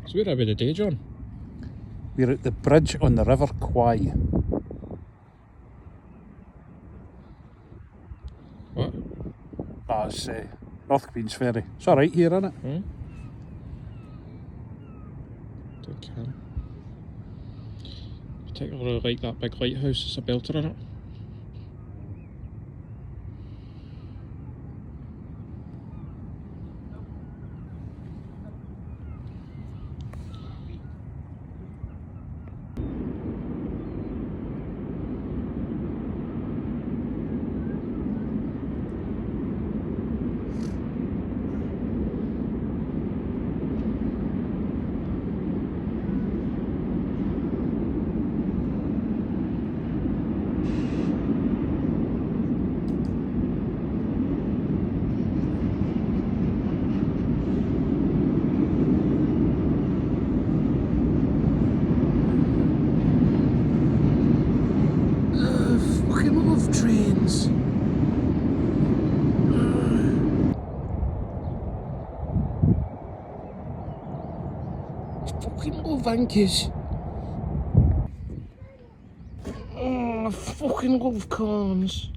So where are we today, John? We're at the bridge on the River Kwai. What? That's North Queensferry. It's alright here, isn't it? Hmm? Don't care. Particularly like that big lighthouse, it's a belter in it. Fucking love trains. Fucking love Ankies. Oh, I fucking love corns.